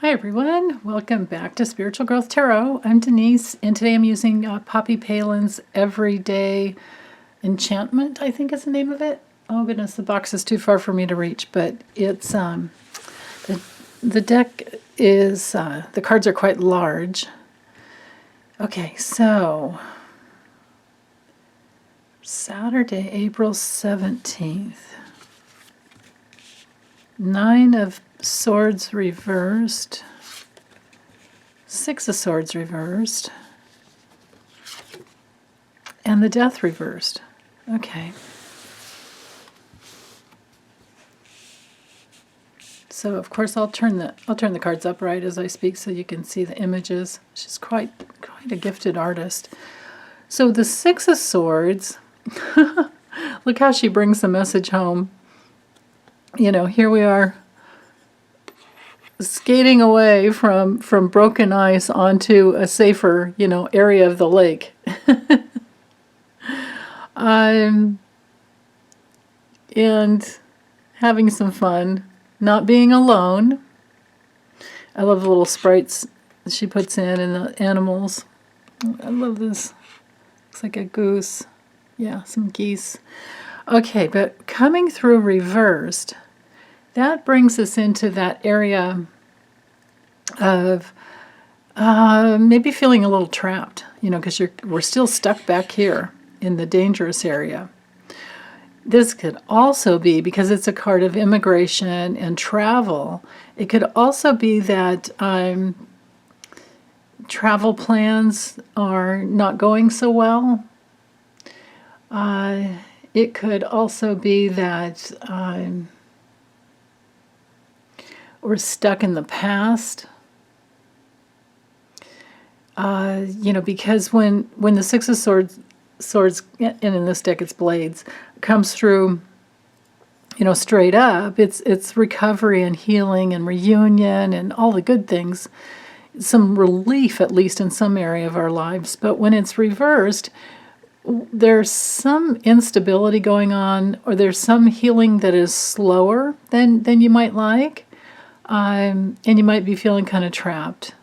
Hi everyone, welcome back to Spiritual Growth Tarot. I'm Denise, and today I'm using Poppy Palin's Everyday Enchantment, I think is the name of it. Oh goodness, the box is too far for me to reach, but it's the deck is the cards are quite large. Okay, so Saturday, April 17th. Nine of Swords reversed, Six of Swords reversed, and the Death reversed. Okay. So of course I'll turn the cards upright as I speak so you can see the images. She's quite a gifted artist. So the Six of Swords, look how she brings the message home. You know, here we are, skating away from broken ice onto a safer, area of the lake. And having some fun, not being alone. I love the little sprites she puts in and the animals. I love this. Looks like a goose. Yeah, some geese. Okay, but coming through reversed, that brings us into that area of maybe feeling a little trapped, because we're still stuck back here in the dangerous area. This could also be, because it's a card of immigration and travel, it could also be that travel plans are not going so well. It could also be that we're stuck in the past. Because when the Six of Swords, and in this deck it's blades, comes through, straight up, it's recovery and healing and reunion and all the good things, some relief at least in some area of our lives. But when it's reversed, there's some instability going on, or there's some healing that is slower than you might like, and you might be feeling kind of trapped.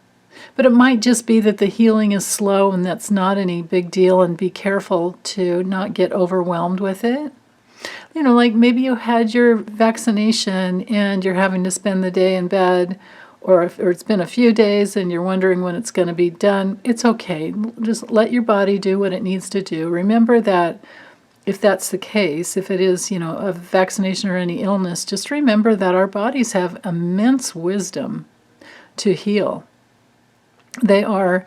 But it might just be that the healing is slow and that's not any big deal, and be careful to not get overwhelmed with it. Like maybe you had your vaccination and you're having to spend the day in bed, or it's been a few days and you're wondering when it's going to be done. It's okay. Just let your body do what it needs to do. Remember that if that's the case, if it is, a vaccination or any illness, just remember that our bodies have immense wisdom to heal. They are,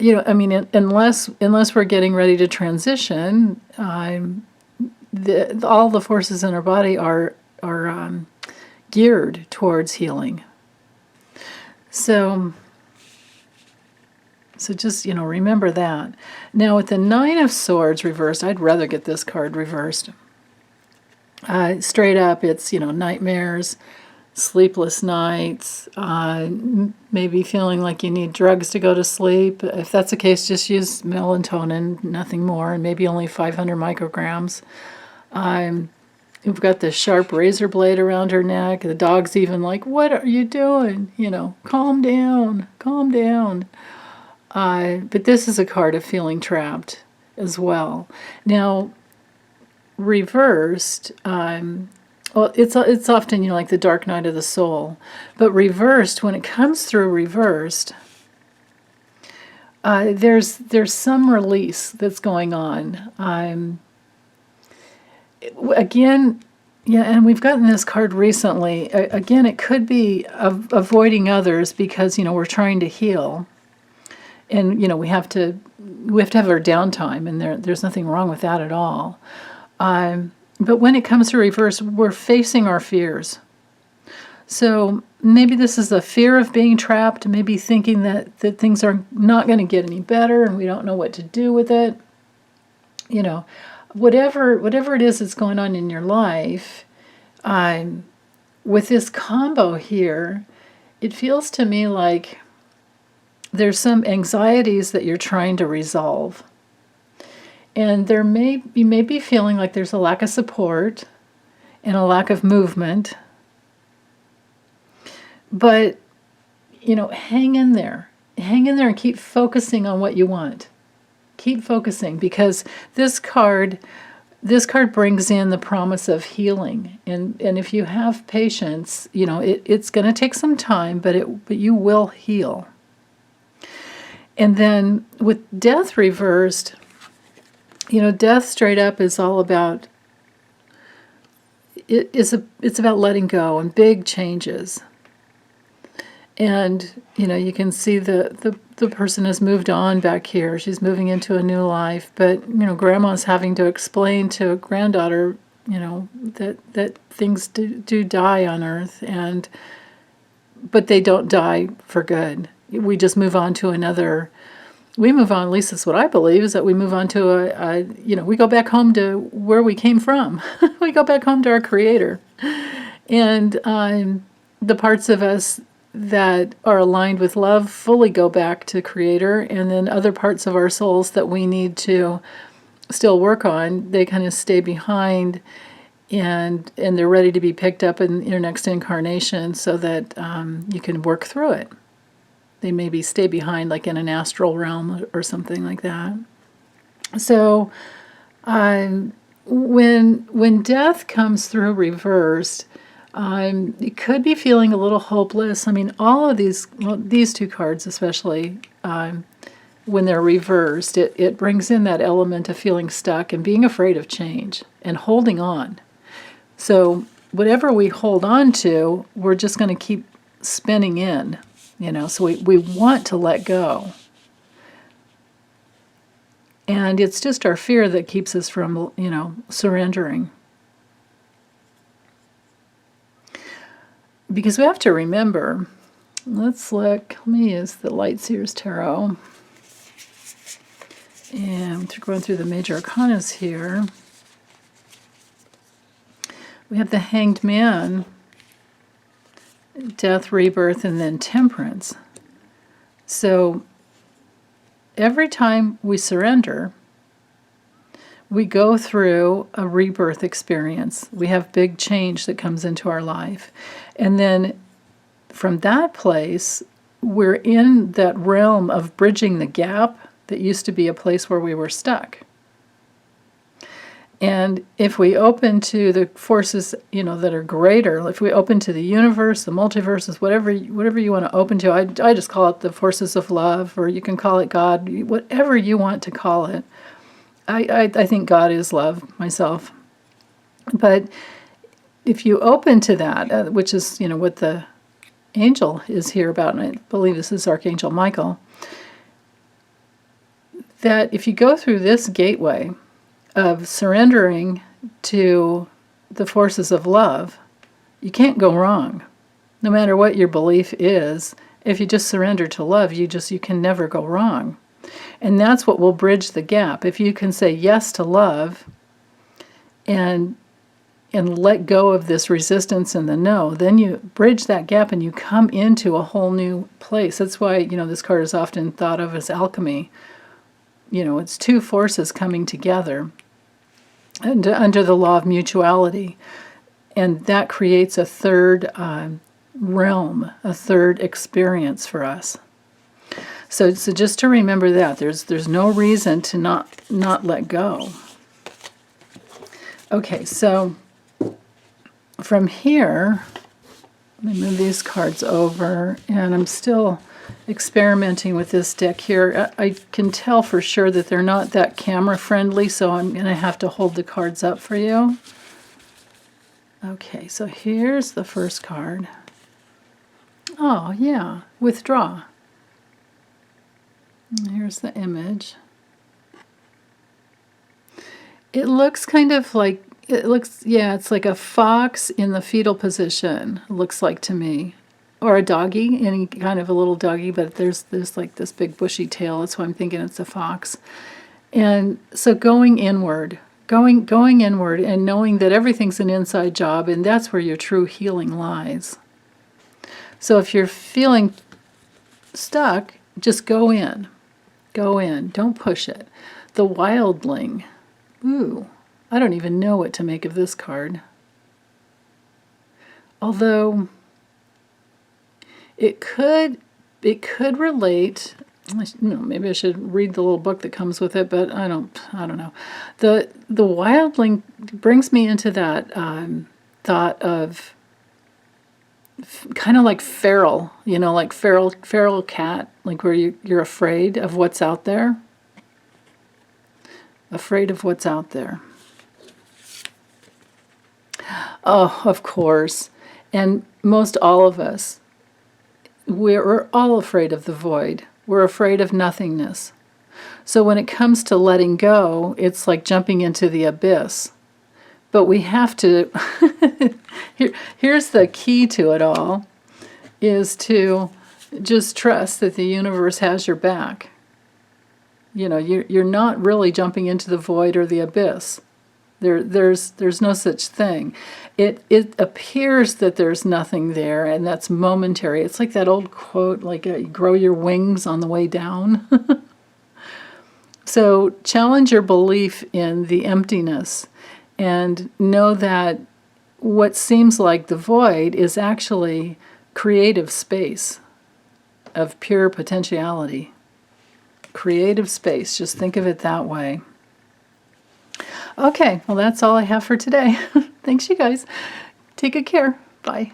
unless we're getting ready to transition, all the forces in our body are geared towards healing. So just, remember that. Now with the Nine of Swords reversed, I'd rather get this card reversed. Straight up, it's, nightmares, sleepless nights, maybe feeling like you need drugs to go to sleep. If that's the case, just use melatonin, nothing more, and maybe only 500 micrograms. We've got this sharp razor blade around her neck. The dog's even like, what are you doing? Calm down, calm down. But this is a card of feeling trapped as well. Now, reversed, well, it's often, like the dark night of the soul. But reversed, when it comes through reversed, there's some release that's going on. Again, yeah, and we've gotten this card recently. Again, it could be avoiding others because, we're trying to heal. And, we have to have our downtime, and there's nothing wrong with that at all. But when it comes to reverse, we're facing our fears. So maybe this is a fear of being trapped, maybe thinking that things are not going to get any better and we don't know what to do with it. Whatever it is that's going on in your life, with this combo here, it feels to me like there's some anxieties that you're trying to resolve. And you may be feeling like there's a lack of support and a lack of movement. But hang in there. Hang in there and keep focusing on what you want. Keep focusing, because this card brings in the promise of healing. And if you have patience, it's going to take some time, but you will heal. And then with death reversed, death straight up is all about, it's about letting go and big changes. And, you can see the person has moved on back here. She's moving into a new life. But, grandma's having to explain to a granddaughter, that things do die on Earth. But they don't die for good. We just move on to another. We move on, at least that's what I believe, is that we move on to we go back home to where we came from. We go back home to our Creator. And the parts of us that are aligned with love fully go back to Creator, and then other parts of our souls that we need to still work on, they kind of stay behind, and they're ready to be picked up in your next incarnation, so that you can work through it. They maybe stay behind, like in an astral realm or something like that. So when death comes through reversed, you could be feeling a little hopeless. I mean, all of these two cards especially, when they're reversed, it brings in that element of feeling stuck and being afraid of change and holding on. So whatever we hold on to, we're just going to keep spinning in, so we want to let go. And it's just our fear that keeps us from, surrendering. Because we have to remember, let me use the Light Seer's Tarot. And going through the major arcanas here. We have the Hanged Man, death, rebirth, and then temperance. So every time we surrender, we go through a rebirth experience. We have big change that comes into our life. And then from that place, we're in that realm of bridging the gap that used to be a place where we were stuck. And if we open to the forces, that are greater, if we open to the universe, the multiverses, whatever you want to open to, I just call it the forces of love, or you can call it God, whatever you want to call it. I think God is love myself. But if you open to that, which is, what the angel is here about, and I believe this is Archangel Michael, that if you go through this gateway of surrendering to the forces of love, you can't go wrong. No matter what your belief is, if you just surrender to love, you can never go wrong. And that's what will bridge the gap. If you can say yes to love and let go of this resistance and the no, then you bridge that gap and you come into a whole new place. That's why, this card is often thought of as alchemy. It's two forces coming together and under the law of mutuality. And that creates a third realm, a third experience for us. So just to remember that, there's no reason to not let go. Okay, so from here, let me move these cards over, and I'm still experimenting with this deck here. I can tell for sure that they're not that camera friendly, so I'm going to have to hold the cards up for you. Okay, so here's the first card. Oh, yeah, withdraw. Here's the image. It looks kind of like, it's like a fox in the fetal position, it looks like to me. Or a doggy, any kind of a little doggy, but there's like this big bushy tail. That's why I'm thinking it's a fox. And so going inward, going inward and knowing that everything's an inside job, and that's where your true healing lies. So if you're feeling stuck, just go in. Go in. Don't push it. The Wildling. Ooh, I don't even know what to make of this card. Although it could it could relate. Maybe I should read the little book that comes with it, but I don't know. The wildling brings me into that thought of kind of like feral, like feral cat, like where you're afraid of what's out there. Afraid of what's out there. Oh, of course. And most all of us, we're all afraid of the void. We're afraid of nothingness. So when it comes to letting go, it's like jumping into the abyss. But we have to, here's the key to it all, is to just trust that the universe has your back. You're not really jumping into the void or the abyss. There's no such thing. It appears that there's nothing there, and that's momentary. It's like that old quote, like grow your wings on the way down. So challenge your belief in the emptiness, and know that what seems like the void is actually creative space of pure potentiality. Creative space. Just think of it that way. Okay, well, that's all I have for today. Thanks, you guys. Take good care. Bye.